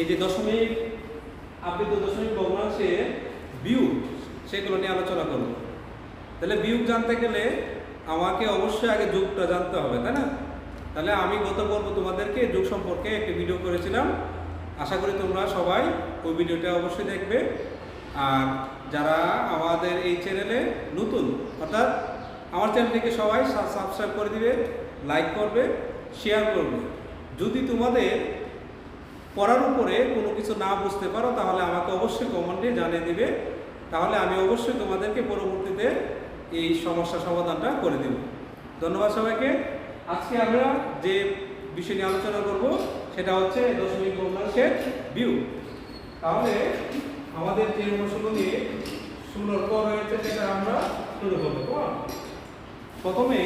এই যে দশমিক আবৃত দশমিক ভগ্নাংশে বিয়োগ সেগুলো নিয়ে আলোচনা করব। তাহলে বিয়োগ জানতে গেলে আমাকে অবশ্যই আগে যোগটা জানতে হবে, তাই না? তাহলে আমি গত পর্ব তোমাদেরকে যোগ সম্পর্কে একটি ভিডিও করেছিলাম, আশা করি তোমরা সবাই ওই ভিডিওটা অবশ্যই দেখবে। আর যারা আমাদের এই চ্যানেলে নতুন, অর্থাৎ আমার চ্যানেলটিকে সবাই সাবস্ক্রাইব করে দিবে, লাইক করবে, শেয়ার করবে। যদি তোমাদের পড়ার উপরে কোনো কিছু না বুঝতে পারো তাহলে আমাকে অবশ্যই কমেন্টে জানিয়ে দিবে, তাহলে আমি অবশ্যই তোমাদেরকে পরবর্তীতে এই সমস্যা সমাধানটা করে দেব। ধন্যবাদ সবাইকে। আজকে আমরা যে বিষয় নিয়ে আলোচনা করব সেটা হচ্ছে দশমিক ভগ্নাংশের বিয়োগ। তাহলে আমাদের যে অনুশীলনী 16 পর রয়েছে সেটা আমরা শুরু করব। প্রথমে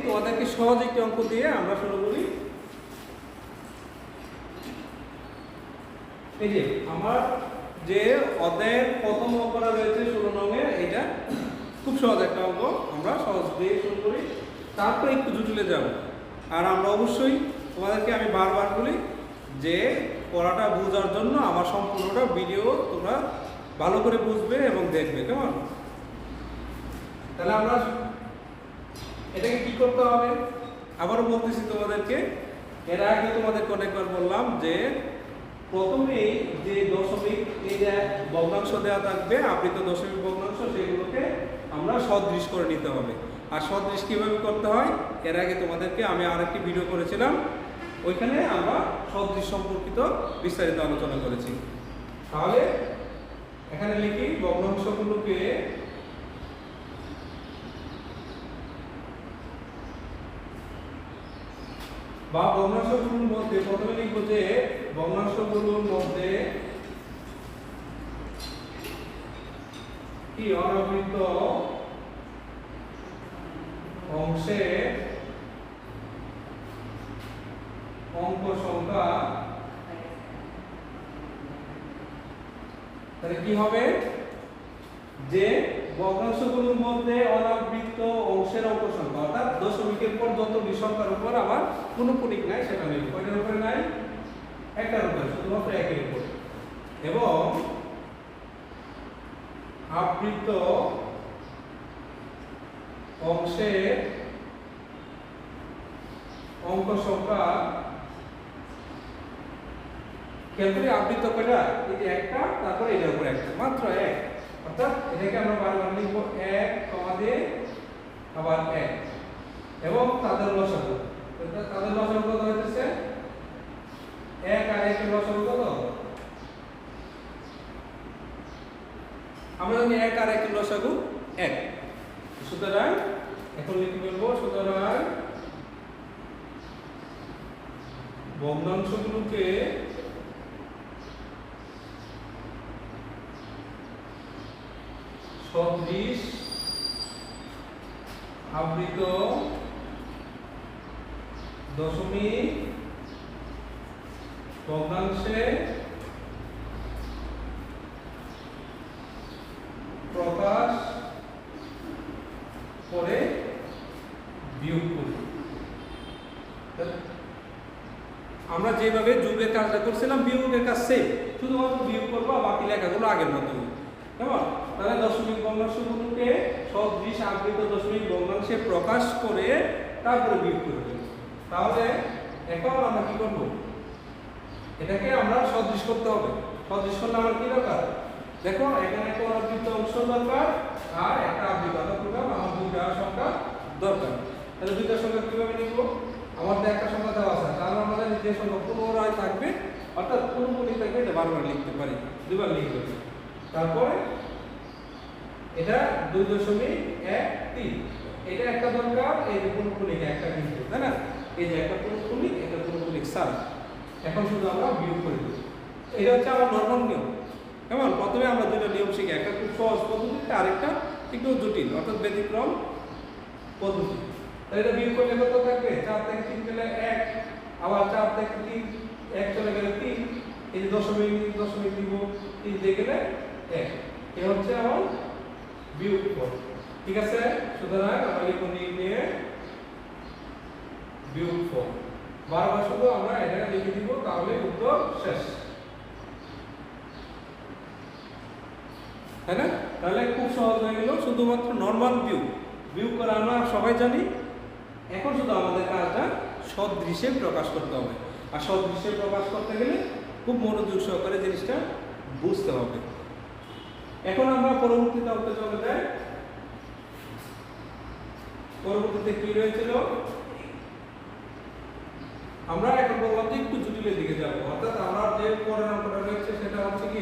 তোমাদেরকে সহজ একটি অঙ্ক দিয়ে আমরা শুরু করি। এই যে আমার যে অধ্যায়ের প্রথম অঙ্কটা রয়েছে 16 নঙে, এটা খুব সহজ একটা অঙ্ক, আমরা সহজ দিয়ে শুরু করি, তারপরে একটু জটিলে যাব। আর আমরা অবশ্যই তোমাদেরকে আমি বারবার বলি যে পড়াটা বোঝার জন্য আমার সম্পূর্ণটা ভিডিও তোমরা ভালো করে বুঝবে এবং দেখবে, কেমন? তাহলে আমরা এটাকে কি করতে হবে আবারও বলতেছি তোমাদেরকে, এর আগে তোমাদেরকে অনেকবার বললাম যে প্রথমেই যে দশমিক এই যে ভগ্নাংশ দেওয়া থাকবে, আবৃত দশমিক ভগ্নাংশ, সেগুলোকে আমরা সদৃশ করে নিতে হবে। আর সদৃশ কিভাবে করতে হয় এর আগে তোমাদেরকে আমি আরেকটি ভিডিও করেছিলাম, ওইখানে আমরা সদৃশ সম্পর্কিত বিস্তারিত আলোচনা করেছি। তাহলে এখানে লিখি ভগ্নাংশগুলোকে বা ভগ্নাংশগুলোর মধ্যে প্রথমে লিখব যে ভগ্নাংশগুলোর মধ্যে কি অনাবৃত অংশে অঙ্ক সংখ্যা, তাহলে কি হবে যে ভগ্নাংশগুলোর মধ্যে অনাবৃত অংশের অঙ্ক সংখ্যা, অর্থাৎ দশমিকের পর যত সংখ্যার উপর আমার কোনো কণিক নাই সেটা নেই। কয়টার উপরে নাই? একটার উপরে, শুধুমাত্র একের উপর। এবং আবৃত অংশের অঙ্ক সংখ্যা, ক্ষেত্রে আবৃত কয়টা? এই যে একটা, তারপরে এটার উপর একটা, মাত্র এক। অর্থাৎ এটাকে আমরা বারবার লিখব 1, দিয়ে আবার 1, এবং তাদের লসাগু। তাদের লসাগু কত হইতেছে? 1 আর 1 এর লসাগু কত? আমরা জানি 1 আর 1 এর লসাগু 1। সুতরাং এখন লিখে বলবো, সুতরাং ভগ্নাংশগুলোকে সদৃশ আবৃত দশমিক ভগ্নাংশে প্রকাশ করে বিয়োগ করি। আমরা যেভাবে যোগের কাজটা করছিলাম বিয়োগের কাজ সেম, শুধুমাত্র বিয়োগ করবো, বাকি লেখাগুলো আগের মতো। কেমন? তাহলে দশমিক ভগ্নাংশগুলোকে সদৃশ আবৃত দশমিক ভগ্নাংশে প্রকাশ করে তারপরে বিয়োগ করে দেব। তাহলে এখন আমরা কি করব? এটাকে আমরা সদৃশ করতে হবে। সদৃশ করলে আমার কি দরকার? দেখো এখানে একটা অনাবৃত অংশ দরকার আর একটা আবৃত, আমার দুইটা সংখ্যা দরকার। তাহলে দুইটা সংখ্যা কিভাবে লিখব? আমাদের একটা সংখ্যা দেওয়া আছে, তাহলে আমাদের যে সংখ্যা পুনরায় থাকবে, অর্থাৎ পুনঃপুনি থাকবে, এটা বারবার লিখতে পারি, দুইবার লিখব। তারপরে এটা 2.13, এটা একটা দরকার, এই যে পুনঃপুনিক একটা কিন্তু, তাই না? এই যে একটা পুনঃপুনিক, এটা পুনঃপুনিক সার। এখন শুধু আমরা বিয়োগ করে দেব। এটা হচ্ছে আমার নরমাল নিয়ম। কেমন? প্রথমে আমরা দুটো নিয়ম শিখি, একটা খুব সহজ পদ্ধতি, আরেকটা একটু জটিল, অর্থাৎ ব্যতিক্রম পদ্ধতি। তাহলে এটা বিয়োগ করলে কত থাকবে? 4 থেকে 3 গেলে 1, আবার 4 থেকে 3, 1 চলে গেলে 3, এই যে দশমিক দিব, 3 দিয়ে গেলে 1। এই হচ্ছে আমার বিয়োগ ফল। ঠিক আছে? সুতরাং আমরা লিখব নিয়ে বিয়োগ ফল। বারবার শুধু আমরা এটাকে লিখে দিব, তাহলে উত্তর শেষ, তাই না? তাহলে খুব সহজ হয়ে গেল, শুধুমাত্র নরমাল ভিউ করা আমরা সবাই জানি। এখন শুধু আমাদের কাজটা সদৃশ্যে প্রকাশ করতে হবে, আর সদৃশ্যে প্রকাশ করতে গেলে খুব মনোযোগ সহকারে জিনিসটা বুঝতে হবে। এখন আমরা পরবর্তীতে অঙ্কে চলে যাই। পরবর্তীতে কি রয়েছিল, আমরা এখন বললাম যে একটু জটিলের দিকে যাব, অর্থাৎ আমরা যে পরের অঙ্কটা রয়েছে সেটা হচ্ছে কি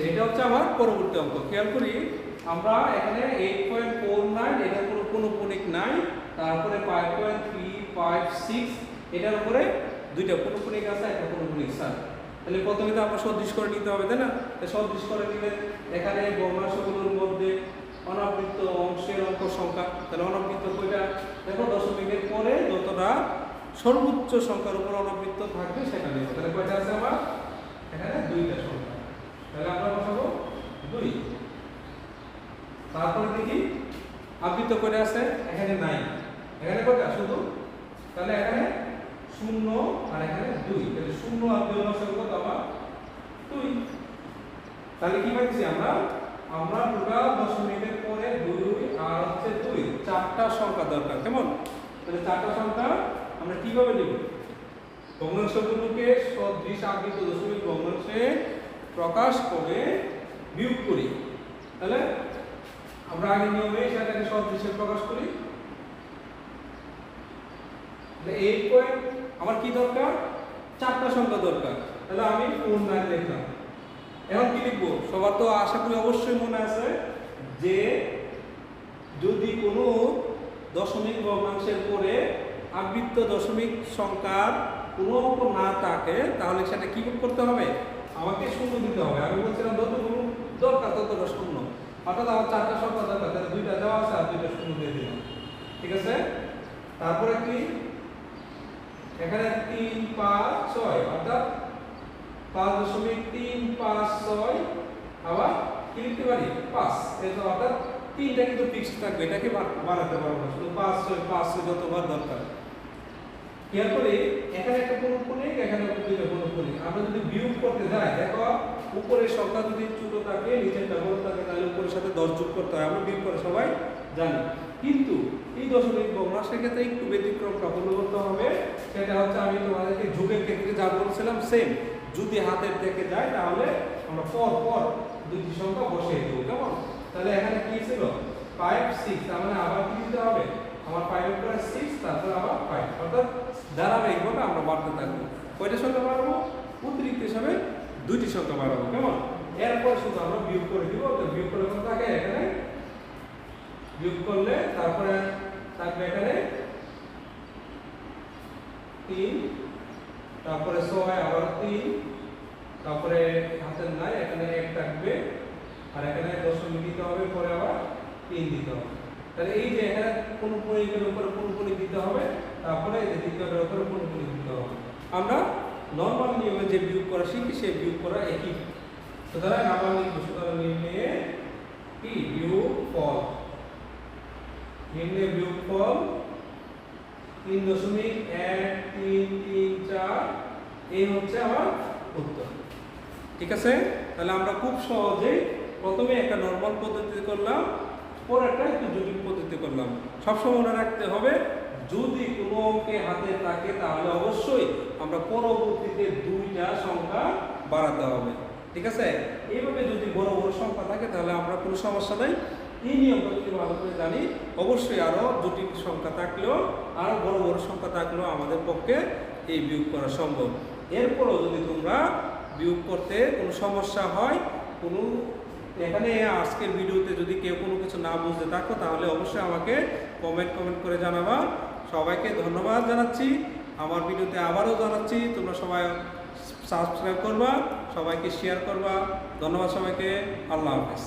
এটা হচ্ছে আমার পরবর্তী অঙ্ক। খেয়াল করি আমরা এখানে 8.49 এটার কোনো পৌনঃপুনিক নাই, তারপরে 5.356 এটার উপরে দুইটা পৌনঃপুনিক আছে, একটা পৌনঃপুনিক স্যার। তাহলে প্রথমে তো আমরা সদৃশ করে নিতে হবে, তাই না? সদৃশ করে নিলে এখানে ভগ্নাংশগুলোর মধ্যে অনাবৃত্ত অংশের অঙ্ক সংখ্যা, তাহলে অনাবৃত্ত কয়টা দেখো, দশমিকের পরে যতটা সর্বোচ্চ সংখ্যার উপর অনাবৃত্ত থাকবে সেটা নেব। তাহলে কয়টা আছে আমার এখানে? দুইটা সংখ্যা, তাহলে আমরা বসাবো 2। তারপরে দেখি আবৃত্ত করে আছে, এখানে নাই, এখানে কয়টা শুধু, তাহলে এখানে 0 আর এখানে 2, তাহলে 0 আর 2 লসাগু কত আমার 2। তাহলে কি পাইছি আমরা টোটাল দশমিকের পরে 2 আর হচ্ছে 2, চারটা সংখ্যা দরকার, কেমন? তাহলে চারটা সংখ্যা আমরা কিভাবে লিখব? ভগ্নাংশগুলোকে সদৃশ আবৃত দশমিক ভগ্নাংশে প্রকাশ করে বিয়োগ করি। তাহলে আমরা আগে নিয়মে সেটাকে সদৃশে প্রকাশ করি। তাহলে 8 আমার কি দরকার? চারটা সংখ্যা দরকার, তাহলে আমি 49 লিখলাম। এখন কি লিখবো? সবার তো আশা করি অবশ্যই মনে আছে যে যদি কোনো দশমিক ভগ্নাংশের পরে আবৃত্ত দশমিক সংখ্যার কোনো অঙ্ক না থাকে তাহলে সেটা কি করতে হবে? আমাকে শূন্য দিতে হবে। আমি বলছিলাম যতটুকু দরকার ততটা শূন্য, অর্থাৎ আমার চারটা সংখ্যা দরকার, তাহলে দুইটা দেওয়া আছে আর দুইটা শূন্য দিয়ে দিলাম, ঠিক আছে? তারপরে কি এখানে 3, 5, 6, অর্থাৎ 5.356 আবার কি লিখতে পারি 5, এটা অর্থাৎ 3টা কিন্তু ফিক্সড থাকবে, এটাকে বাড়াতে পারবো না, শুধু 5, 6 যতবার দরকার। খেয়াল করি এখানে একটা পৌনঃপুনিক, এখানে দুইটা পৌনঃপুনিক। আমরা যদি বিয়োগ করতে যাই, দেখো উপরের সংখ্যা যদি ছোট থাকে নিচেরটা বড় থাকে, তাহলে উপরের সাথে 10 যোগ করতে হয়, আমরা বিয়োগ করে সবাই জানি। কিন্তু এই দশমিক ভগ্নাংশের ক্ষেত্রে একটু ব্যতিক্রমটা ফলো করতে হবে, সেটা হচ্ছে আমি তোমাদেরকে যোগের ক্ষেত্রে যা বলছিলাম সেম, যদি হাতের থেকে যায় তাহলে আমরা পর দুইটি সংখ্যা বসিয়ে দেবো, কেমন? তাহলে এখানে কি ছিল 5, 6, তার মানে আবার কি দিতে হবে? আমার 5 এর পরে 6, তারপর আবার 5, অর্থাৎ ধারাবাহিকভাবে আমরা বাড়তে থাকবো। কয়টা সংখ্যা বাড়াবো? অতিরিক্ত হিসাবে দুইটি সংখ্যা বাড়াবো, কেমন? এরপর শুধু আমরা বিয়োগ করে দিব। তো বিয়োগ করে কত থাকে? এখানে বিয়োগ করলে তারপরে থাকবে এখানে 3, তারপরে 6 আবার 3, তারপরে হাতের নাই এখানে 1 থাকবে, আর এখানে দশমিক দিতে হবে, পরে আবার 3 দিতে হবে। তাহলে এই যে এখানে পৌনঃপুনিকের উপরে পৌনঃপুনিক দিতে হবে, তারপরে এই যে দ্বিতীয়টার উপরে পৌনঃপুনিক দিতে হবে। আমরা নরমাল নিয়মে যে বিয়োগ করা শিখি সেই বিয়োগ করা একই। সুতরাং আবার লিখব, সুতরাং নির্ণয়ে কি বিয়োগফল, নির্ণয়ে বিয়োগফল 3.1334, এই হচ্ছে আমার উত্তর, ঠিক আছে? তাহলে আমরা খুব সহজেই প্রথমে একটা নরমাল পদ্ধতি করলাম, পরে একটা একটু জটিল পদ্ধতি করলাম। সবসময় মনে রাখতে হবে যদি কোনো অঙ্কে হাতে থাকে তাহলে অবশ্যই আমরা পরবর্তীতে দুইটা সংখ্যা বাড়াতে হবে, ঠিক আছে? এইভাবে যদি বড় বড় সংখ্যা থাকে তাহলে আমরা কোনো সমস্যা নাই। এই নিয়মটা যদি ভালো করে জানি, অবশ্যই আরও জটিল সংখ্যা থাকলেও আরও বড় বড় সংখ্যা থাকলেও আমাদের পক্ষে এই বিয়োগ করা সম্ভব। এরপরও যদি তোমরা বিয়োগ করতে কোনো সমস্যা হয়, কোনো এখানে আজকের ভিডিওতে যদি কেউ কোনো কিছু না বুঝতে থাকো তাহলে অবশ্যই আমাকে কমেন্ট করে জানাবা। সবাইকে ধন্যবাদ জানাচ্ছি, আমার ভিডিওতে আবারও জানাচ্ছি তোমরা সবাই সাবস্ক্রাইব করবা, সবাইকে শেয়ার করবা। ধন্যবাদ সবাইকে, আল্লাহ হাফেজ।